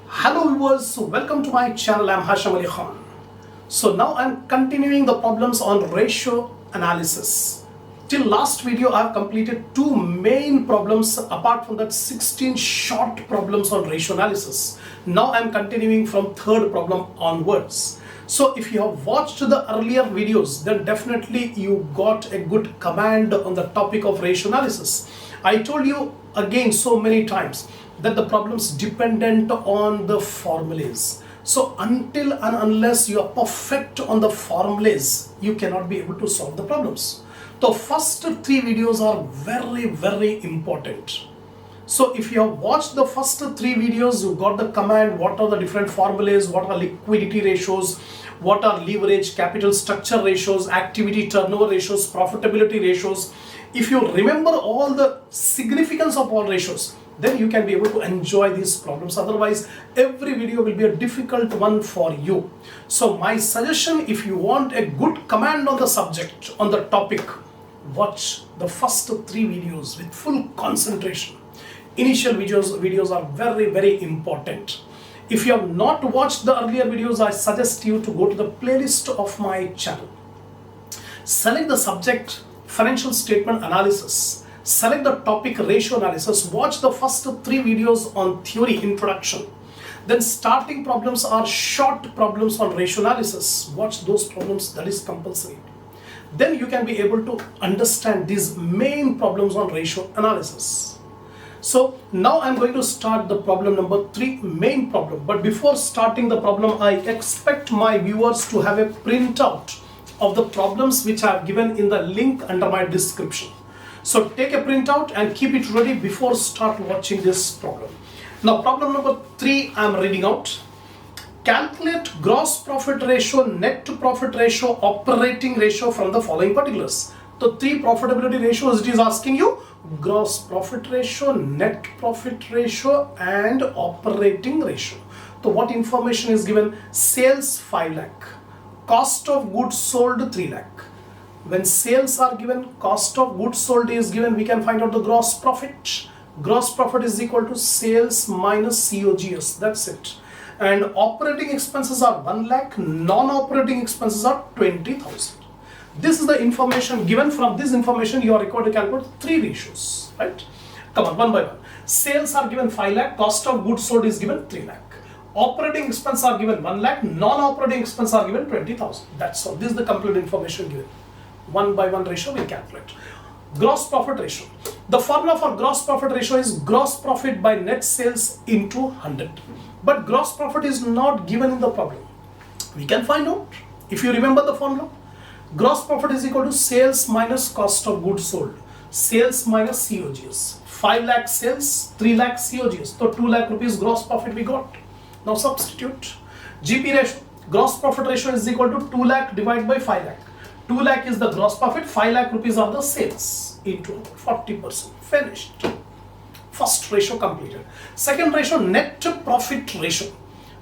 Hello viewers, welcome to my channel. I'm Hasham. So now I'm continuing the problems on ratio analysis. Till last video I have completed two main problems apart from that 16 short problems on ratio analysis. Now I'm continuing from third problem onwards. So if you have watched the earlier videos, then definitely you got a good command on the topic of ratio analysis. I told you again so many times that the problems dependent on the formulas. So until and unless you are perfect on the formulas, you cannot be able to solve the problems. The first three videos are very important. So if you have watched the first three videos, you got the command, what are the different formulas, what are liquidity ratios, what are leverage, capital structure ratios, activity turnover ratios, profitability ratios. If you remember all the significance of all ratios, then you can be able to enjoy these problems. Otherwise, every video will be a difficult one for you. So my suggestion, if you want a good command on the subject, on the topic, watch the first three videos with full concentration. Initial videos are very important. If you have not watched the earlier videos, I suggest you to go to the playlist of my channel. Select the subject financial statement analysis. Select the topic ratio analysis. Watch the first three videos on theory introduction. Then starting problems are short problems on ratio analysis. Watch those problems, that is compulsory. Then you can be able to understand these main problems on ratio analysis. So now I'm going to start the problem number 3, main problem. But before starting the problem, I expect my viewers to have a printout of the problems which I have given in the link under my description. So take a printout and keep it ready before start watching this problem. Now problem number 3 I am reading out. Calculate gross profit ratio, net profit ratio, operating ratio from the following particulars. So 3 profitability ratios it is asking you: gross profit ratio, net profit ratio and operating ratio. So what information is given? Sales 5 lakh, cost of goods sold 3 lakh. When sales are given, cost of goods sold is given, we can find out the gross profit. Gross profit is equal to sales minus COGS, that's it. And operating expenses are 1 lakh, non-operating expenses are 20,000. This is the information given. From this information you are required to calculate 3 ratios, right? Come on, one by one. Sales are given 5 lakh, cost of goods sold is given 3 lakh. Operating expenses are given 1 lakh, non-operating expenses are given 20,000. That's all. This is the complete information given. One by one ratio we calculate. Gross profit ratio. The formula for gross profit ratio is gross profit by net sales into 100. But gross profit is not given in the problem. We can find out. If you remember the formula, gross profit is equal to sales minus cost of goods sold. Sales minus COGS. 5 lakh sales, 3 lakh COGS. So 2 lakh rupees gross profit we got. Now substitute. GP ratio. Gross profit ratio is equal to 2 lakh divided by 5 lakh. 2 lakh is the gross profit, 5 lakh rupees are the sales into 40%. Finished. First ratio completed. Second ratio, net profit ratio.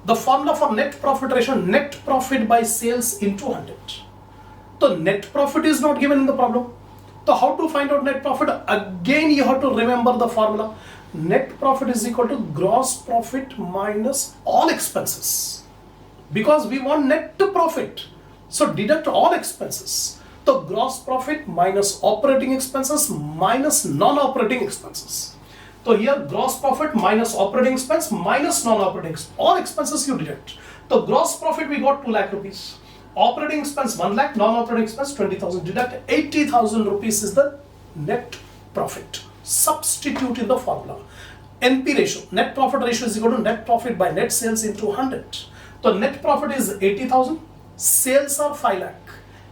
The formula for net profit ratio, net profit by sales into 100. So net profit is not given in the problem. So how to find out net profit? Again you have to remember the formula. Net profit is equal to gross profit minus all expenses. Because we want net profit. So deduct all expenses. So gross profit minus operating expenses minus non-operating expenses. So here gross profit minus operating expense minus non-operating expense. All expenses you deduct. So gross profit we got 2 lakh rupees. Operating expense 1 lakh, non-operating expense 20,000. Deduct 80,000 rupees is the net profit. Substitute in the formula. NP ratio, net profit ratio is equal to net profit by net sales into 100. So net profit is 80,000. Sales are 5 lakh.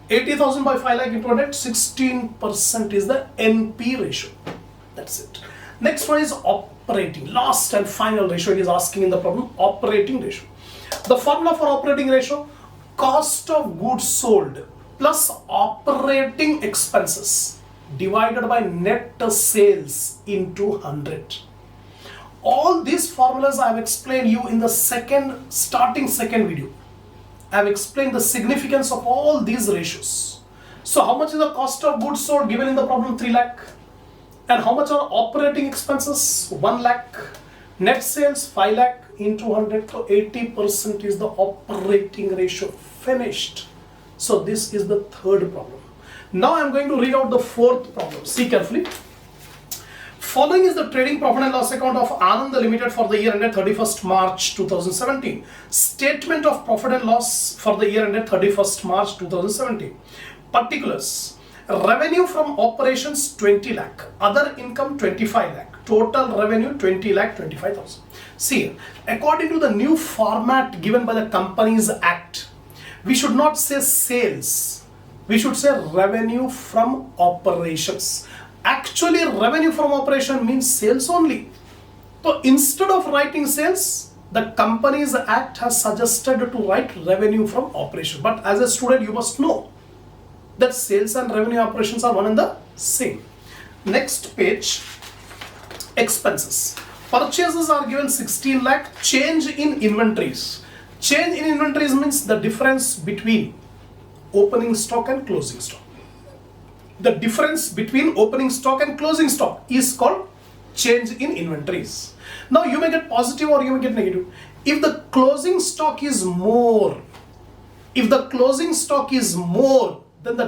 80,000 by 5 lakh into 100, 16% is the NP ratio. That's it. Next one is operating. Last and final ratio it is asking in the problem, operating ratio. The formula for operating ratio, cost of goods sold plus operating expenses divided by net sales into 100. All these formulas I have explained you in the starting second video. I have explained the significance of all these ratios. So how much is the cost of goods sold given in the problem? 3 lakh. And how much are operating expenses? 1 lakh. Net sales 5 lakh. into 100, so 80% is the operating ratio. Finished. So this is the third problem. Now I am going to read out the fourth problem. See carefully. Following is the trading profit and loss account of Anand Limited for the year ended 31st March 2017. Statement of profit and loss for the year ended 31st March 2017. Particulars. Revenue from operations 20 lakh. Other income 25 lakh. Total revenue 20 lakh 25,000. See, according to the new format given by the Companies Act, we should not say sales. We should say revenue from operations. Actually, revenue from operation means sales only. So instead of writing sales, the Companies Act has suggested to write revenue from operation. But as a student, you must know that sales and revenue operations are one and the same. Next page, expenses. Purchases are given 16 lakh. Change in inventories. Change in inventories means the difference between opening stock and closing stock. The difference between opening stock and closing stock is called change in inventories. Now you may get positive or you may get negative. If the closing stock is more, then the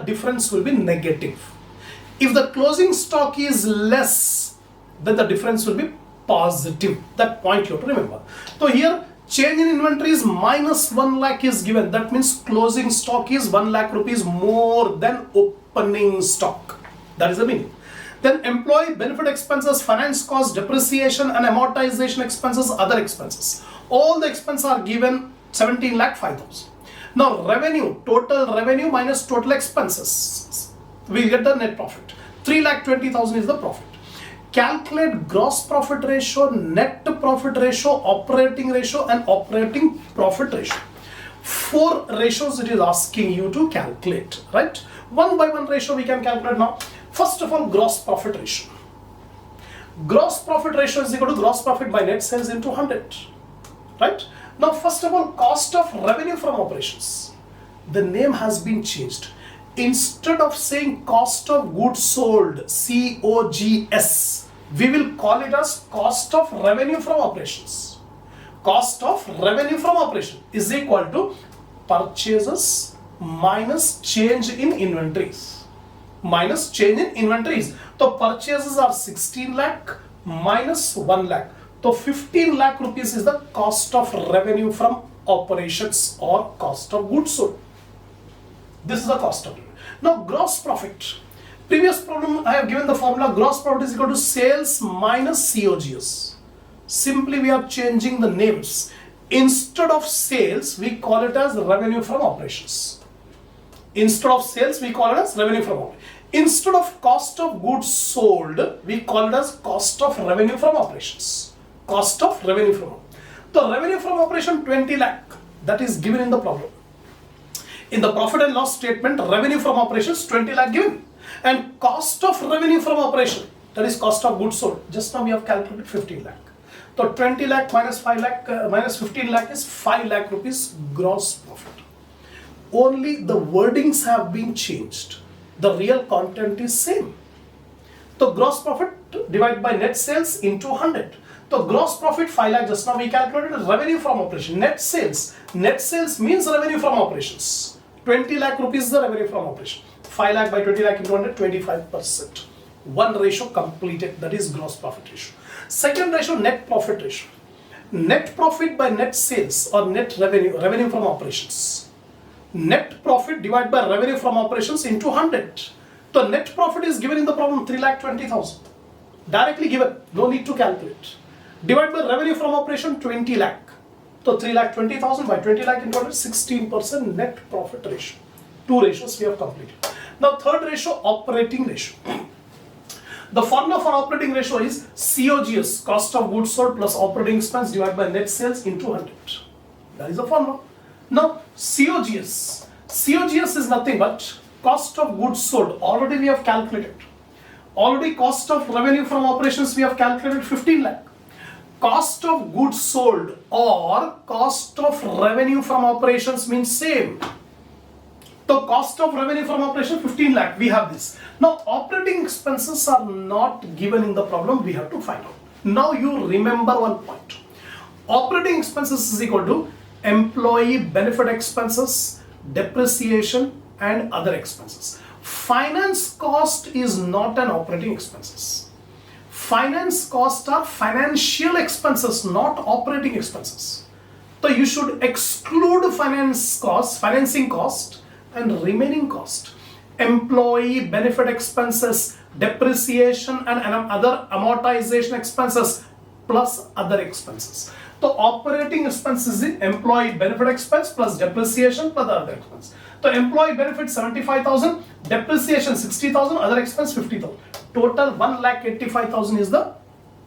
difference will be negative. If the closing stock is less, then the difference will be positive. That point you have to remember. So here change in inventories minus 1 lakh is given. That means closing stock is 1 lakh rupees more than opening stock. That is the meaning. Then employee benefit expenses, finance cost, depreciation and amortization expenses, other expenses. All the expenses are given 17 lakh 5,000. Now revenue, total revenue minus total expenses. We get the net profit. 3 lakh 20,000 is the profit. Calculate gross profit ratio, net profit ratio, operating ratio and operating profit ratio. 4 ratios it is asking you to calculate, right? One by one ratio we can calculate now. First of all, gross profit ratio. Gross profit ratio is equal to gross profit by net sales into 100, right? Now first of all, cost of revenue from operations. The name has been changed. Instead of saying cost of goods sold, COGS, we will call it as cost of revenue from operations. Cost of revenue from operation is equal to purchases minus change in inventories. Minus change in inventories. So purchases are 16 lakh minus 1 lakh. So 15 lakh rupees is the cost of revenue from operations or cost of goods sold. This is the cost of revenue. Now gross profit. Previous problem I have given the formula gross profit is equal to sales minus COGS. Simply we are changing the names. Instead of sales we call it as revenue from operations. Instead of sales we call it as revenue from operations. Instead of cost of goods sold we call it as cost of revenue from operations. Cost of revenue from operations. The revenue from operation 20 lakh, that is given in the problem. In the profit and loss statement, revenue from operations 20 lakh given. And cost of revenue from operation, that is cost of goods sold. Just now we have calculated 15 lakh. So 20 lakh minus 5 lakh minus 15 lakh is 5 lakh rupees gross profit. Only the wordings have been changed. The real content is same. So gross profit divided by net sales into 100. So gross profit 5 lakh, just now we calculated revenue from operation. Net sales means revenue from operations. 20 lakh rupees is the revenue from operation. 5 lakh by 20 lakh into 100, 25%. One ratio completed, that is gross profit ratio. Second ratio, net profit ratio. Net profit by net sales or net revenue from operations. Net profit divided by revenue from operations into 100. So net profit is given in the problem 3 lakh 20,000. Directly given, no need to calculate. Divided by revenue from operation 20 lakh. So 3 lakh 20,000 by 20 lakh into 100, 16% net profit ratio. Two ratios we have completed. Now third ratio, operating ratio. The formula for operating ratio is COGS, cost of goods sold plus operating expense divided by net sales into 100. That is the formula. Now COGS is nothing but cost of goods sold. Already we have calculated. Already cost of revenue from operations we have calculated 15 lakh. Cost of goods sold or cost of revenue from operations means same. So cost of revenue from operation 15 lakh, we have this. Now operating expenses are not given in the problem, we have to find out. Now you remember one point. Operating expenses is equal to employee benefit expenses, depreciation and other expenses. Finance cost is not an operating expenses. Finance costs are financial expenses, not operating expenses. So you should exclude finance cost, financing cost and remaining cost. Employee benefit expenses, depreciation and other amortization expenses plus other expenses. So operating expenses is employee benefit expense plus depreciation plus other expense. So employee benefit 75,000, depreciation 60,000, other expense 50,000. Total 1,85,000 is the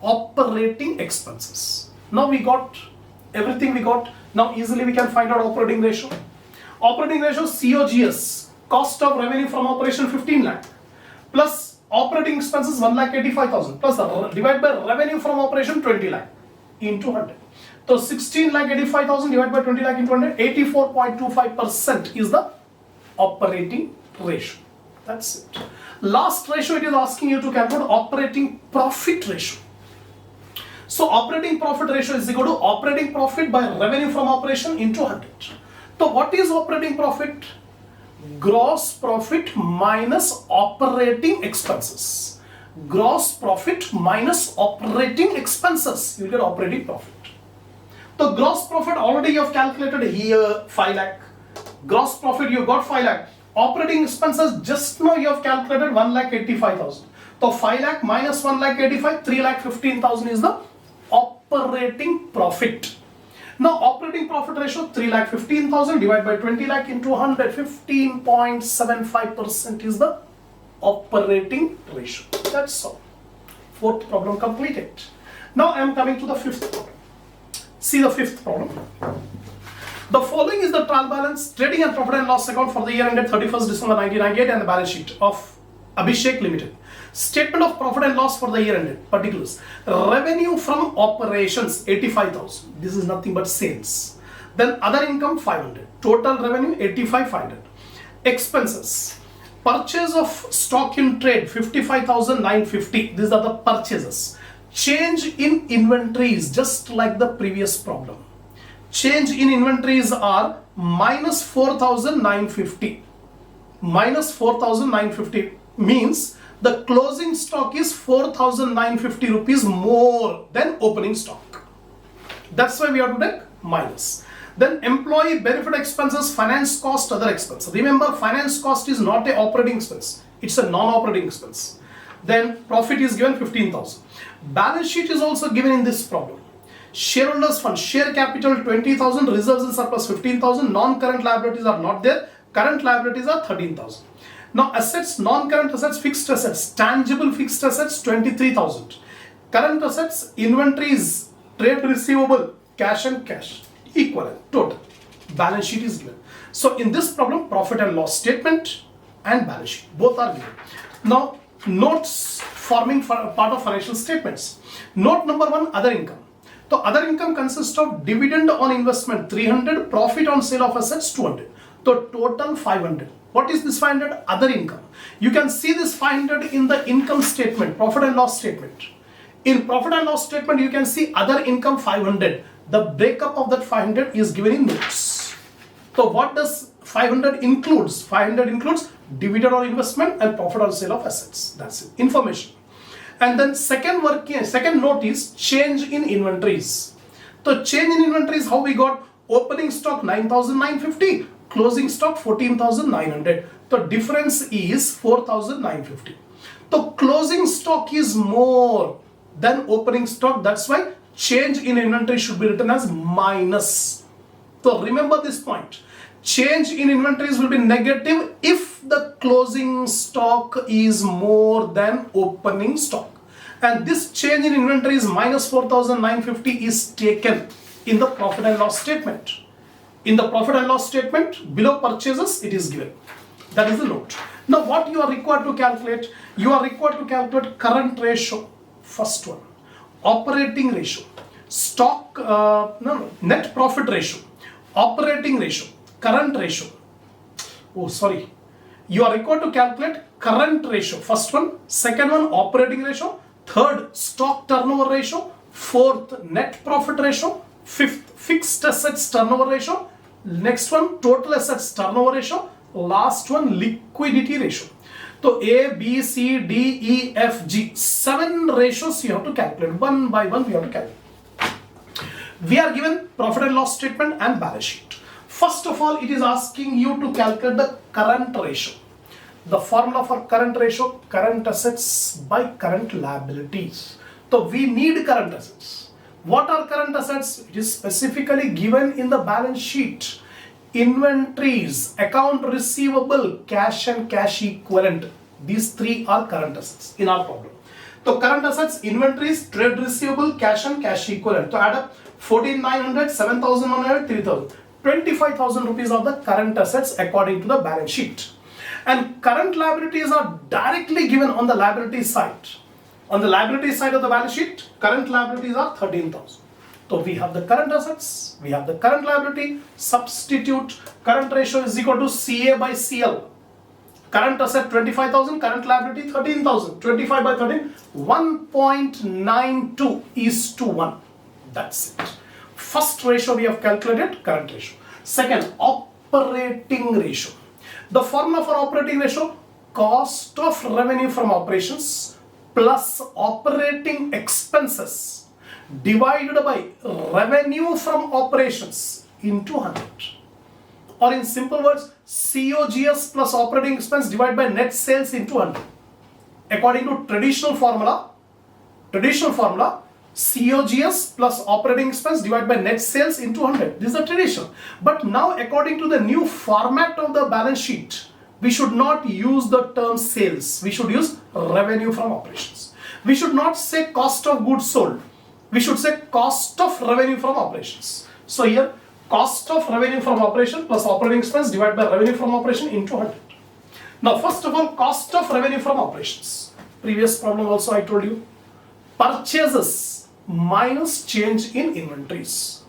operating expenses. Now we got everything we got. Now easily we can find out operating ratio. Operating ratio COGS, cost of revenue from operation 15 lakh plus operating expenses 1,85,000 plus divide by revenue from operation 20 lakh into 100. So 16,85,000 divided by 20 lakh into 100, 84.25% is the operating ratio. That's it. Last ratio it is asking you to calculate operating profit ratio. So operating profit ratio is equal to operating profit by revenue from operation into 100. So what is operating profit? Gross profit minus operating expenses. Gross profit minus operating expenses. You get operating profit. The gross profit already you have calculated here 5 lakh. Gross profit you got 5 lakh. Operating expenses just now you have calculated 1,85,000. So 5 lakh minus 1,85,000, 3,15,000 is the operating profit. Now operating profit ratio 3,15,000 divided by 20 lakh into 100, 15.75% is the operating ratio. That's all. Fourth problem completed. Now I am coming to the fifth problem. See the fifth problem. The following is the trial balance, trading and profit and loss account for the year ended 31st December 1998 and the balance sheet of Abhishek Limited. Statement of profit and loss for the year ended. Particulars. Revenue from operations 85,000. This is nothing but sales. Then other income 500. Total revenue 85,500. Expenses. Purchase of stock in trade 55,950. These are the purchases. Change in inventories just like the previous problem. Change in inventories are minus 4,950. Minus 4,950 means the closing stock is 4,950 rupees more than opening stock. That's why we have to take minus. Then employee benefit expenses, finance cost, other expense. Remember, finance cost is not an operating expense. It's a non-operating expense. Then profit is given 15,000. Balance sheet is also given in this problem. Shareholders fund, share capital 20,000, reserves and surplus 15,000, non-current liabilities are not there, current liabilities are 13,000. Now assets, non-current assets, fixed assets, tangible fixed assets 23,000. Current assets, inventories, trade receivable, cash and cash, equivalent, total. Balance sheet is given. So in this problem, profit and loss statement and balance sheet, both are given. Now notes forming part of financial statements. Note number 1, other income. So other income consists of dividend on investment 300, profit on sale of assets 200. So total 500. What is this 500? Other income. You can see this 500 in the income statement, profit and loss statement. In profit and loss statement, you can see other income 500. The breakup of that 500 is given in notes. So what does 500 includes? 500 includes dividend on investment and profit on sale of assets. That's it. Information. And then second note is change in inventories. So change in inventories, how we got? Opening stock 9,950, closing stock 14,900. The difference is 4,950. So closing stock is more than opening stock. That's why change in inventory should be written as minus. So remember this point. Change in inventories will be negative if the closing stock is more than opening stock. And this change in inventory is minus 4,950 is taken in the profit and loss statement. In the profit and loss statement, below purchases, it is given. That is the note. Now what you are required to calculate? You are required to calculate current ratio, first one. Operating ratio, net profit ratio, operating ratio, current ratio. You are required to calculate current ratio, first one. Second one, operating ratio. Third, stock turnover ratio. Fourth, net profit ratio. Fifth, fixed assets turnover ratio. Next one, total assets turnover ratio. Last one, liquidity ratio. So A, B, C, D, E, F, G, 7 ratios you have to calculate. One by one we have to calculate. We are given profit and loss statement and balance sheet. First of all, it is asking you to calculate the current ratio. The formula for current ratio, current assets by current liabilities. So we need current assets. What are current assets? It is specifically given in the balance sheet. Inventories, account receivable, cash and cash equivalent. These three are current assets in our problem. So current assets, inventories, trade receivable, cash and cash equivalent. So add up 14,900, 7,100, 3,000. 25,000 rupees of the current assets according to the balance sheet. And current liabilities are directly given on the liability side. On the liability side of the balance sheet, current liabilities are 13,000. So we have the current assets, we have the current liability, substitute current ratio is equal to CA by CL. Current asset 25,000, current liability 13,000. 25 by 13, 1.92 is to 1. That's it. First ratio we have calculated, current ratio. Second, operating ratio. The formula for operating ratio, cost of revenue from operations plus operating expenses divided by revenue from operations into 100. Or in simple words, COGS plus operating expense divided by net sales into 100. According to traditional formula, COGS plus operating expense divided by net sales into 100. This is the traditional. But now according to the new format of the balance sheet, we should not use the term sales. We should use revenue from operations. We should not say cost of goods sold. We should say cost of revenue from operations. So here, cost of revenue from operation plus operating expense divided by revenue from operation into 100. Now first of all, cost of revenue from operations. Previous problem also I told you. Purchases minus change in inventories.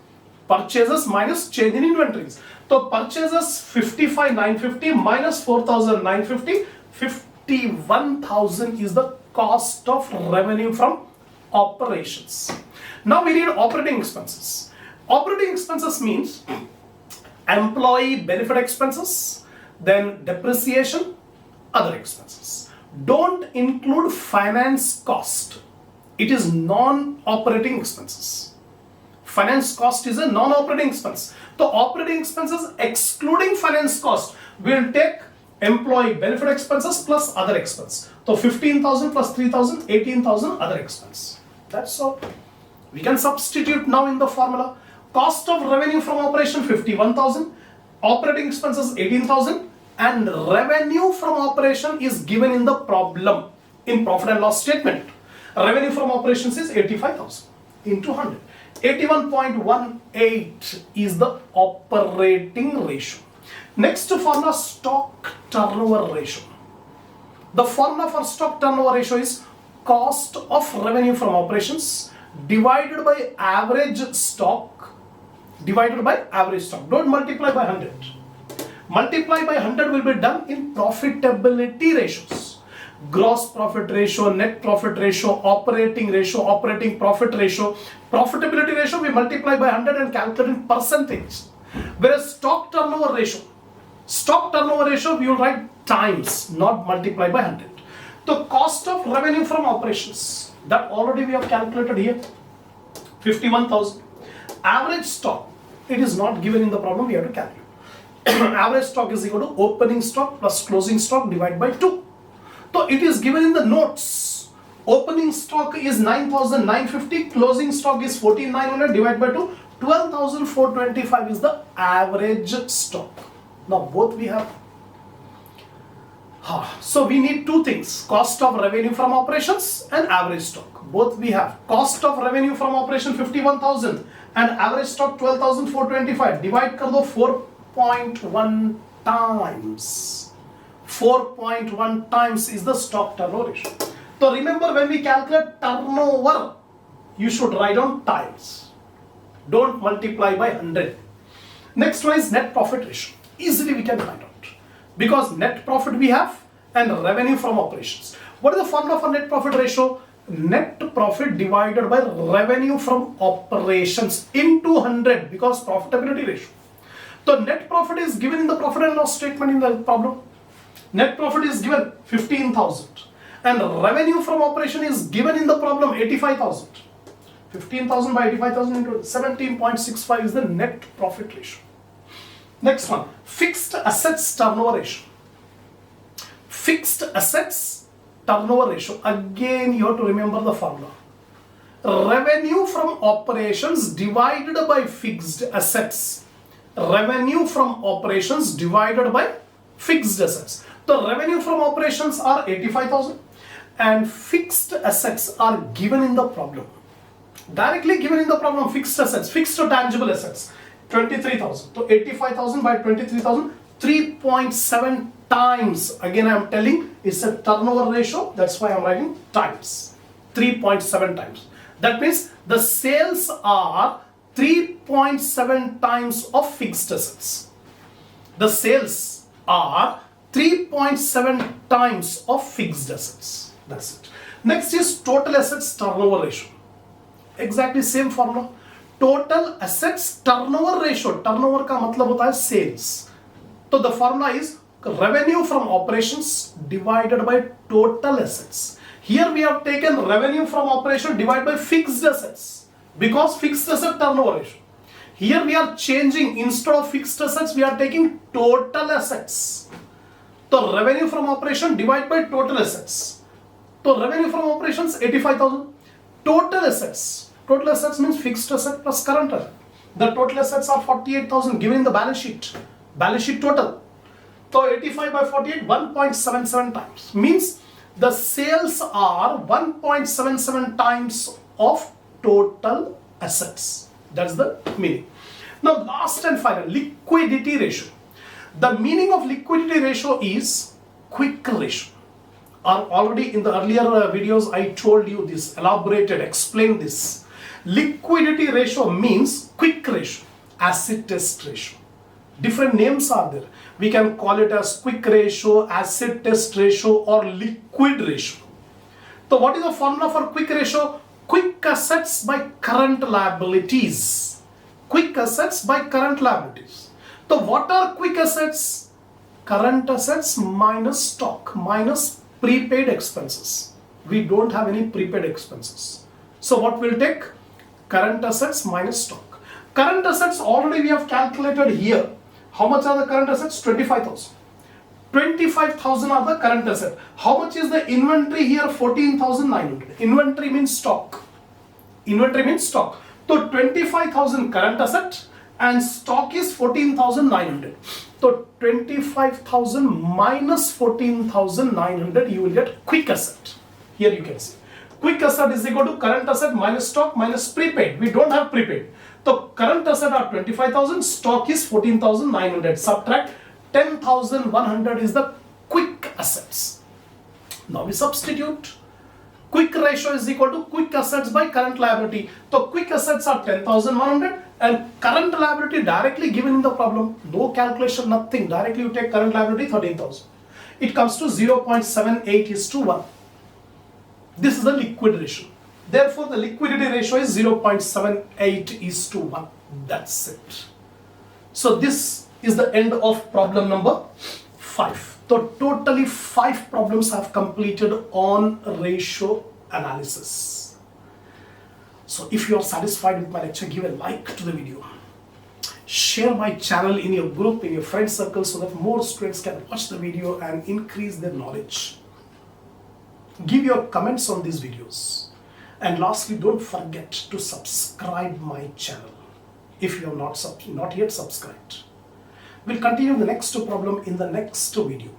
Purchases minus change in inventories. So purchases 55,950 minus 4,950, 51,000 is the cost of revenue from operations. Now we need operating expenses. Operating expenses means employee benefit expenses, then depreciation, other expenses. Don't include finance cost. It is non-operating expenses. Finance cost is a non-operating expense. The operating expenses excluding finance cost will take employee benefit expenses plus other expense. So 15,000 plus 3,000, 18,000 other expense. That's all. We can substitute now in the formula. Cost of revenue from operation 51,000, operating expenses 18,000, and revenue from operation is given in the problem in profit and loss statement. Revenue from operations is 85,000 into 100. 81.18 is the operating ratio. Next formula, stock turnover ratio. The formula for stock turnover ratio is cost of revenue from operations divided by average stock divided by average stock. Don't multiply by 100. Multiply by 100 will be done in profitability ratios. Gross profit ratio, net profit ratio, operating profit ratio. Profitability ratio we multiply by 100 and calculate in percentage. Whereas stock turnover ratio we will write times, not multiply by 100. The cost of revenue from operations, that already we have calculated here, 51,000. Average stock, it is not given in the problem, we have to calculate. Average stock is equal to opening stock plus closing stock divided by 2. So it is given in the notes. Opening stock is 9,950, closing stock is 14,900 divided by 2. 12,425 is the average stock. Now both we have. So we need two things, cost of revenue from operations and average stock. Both we have. Cost of revenue from operation 51,000 and average stock 12,425. Divide kar do 4.1 times. 4.1 times is the stock turnover ratio. So remember, when we calculate turnover, you should write on times. Don't multiply by 100. Next one is net profit ratio. Easily we can find out. Because net profit we have and revenue from operations. What is the formula for net profit ratio? net profit divided by revenue from operations into 100 because profitability ratio. So net profit is given in the profit and loss statement in the problem. Net profit is given 15,000 and revenue from operation is given in the problem 85,000. 15,000 by 85,000 into 17.65 is the net profit ratio. Next one, fixed assets turnover ratio. Fixed assets turnover ratio. Again, you have to remember the formula. Revenue from operations divided by fixed assets. Revenue from operations divided by fixed assets. The revenue from operations are 85,000 and fixed assets are given in the problem. Directly given in the problem, fixed assets, fixed or tangible assets, 23,000. So 85,000 by 23,000, 3.7 times. Again, I am telling it's a turnover ratio. That's why I am writing times. 3.7 times. That means the sales are 3.7 times of fixed assets. The sales are 3.7 times of fixed assets. That's it. Next is total assets turnover ratio. Exactly same formula. Total assets turnover ratio. Turnover का मतलब होता है sales. So the formula is revenue from operations divided by total assets. Here we have taken revenue from operation divided by fixed assets because fixed asset turnover ratio. Here we are changing, instead of fixed assets we are taking total assets. So revenue from operation divided by total assets. So revenue from operations 85,000. Total assets. Total assets means fixed asset plus current asset. The total assets are 48,000 given in the balance sheet. Balance sheet total. So 85 by 48, 1.77 times. Means the sales are 1.77 times of total assets. That's the meaning. Now last and final, liquidity ratio. The meaning of liquidity ratio is quick ratio. Already in the earlier videos I told you this, elaborated, explained this. Liquidity ratio means quick ratio, acid test ratio. Different names are there. We can call it as quick ratio, acid test ratio or liquid ratio. So what is the formula for quick ratio? Quick assets by current liabilities. Quick assets by current liabilities. So what are quick assets? Current assets minus stock minus prepaid expenses. We don't have any prepaid expenses. So what we'll take? Current assets minus stock. Current assets already we have calculated here. How much are the current assets? 25,000. 25,000 are the current asset. How much is the inventory here? 14,900. Inventory means stock. Inventory means stock. So 25,000 current asset and stock is 14,900. So 25,000 minus 14,900 you will get quick asset. Here you can see. Quick asset is equal to current asset minus stock minus prepaid. We don't have prepaid. So current asset are 25,000, stock is 14,900. Subtract 10,100 is the quick assets. Now we substitute. Quick ratio is equal to quick assets by current liability. So quick assets are 10,100 and current liability directly given in the problem. No calculation, nothing. Directly you take current liability 13,000. It comes to 0.78:1. This is the liquid ratio. Therefore, the liquidity ratio is 0.78:1. That's it. So this is the end of problem number 5. So totally 5 problems have completed on ratio analysis. So if you are satisfied with my lecture, give a like to the video. Share my channel in your group, in your friend circle so that more students can watch the video and increase their knowledge. Give your comments on these videos. And lastly, don't forget to subscribe my channel if you have not yet subscribed. We'll continue the next problem in the next video.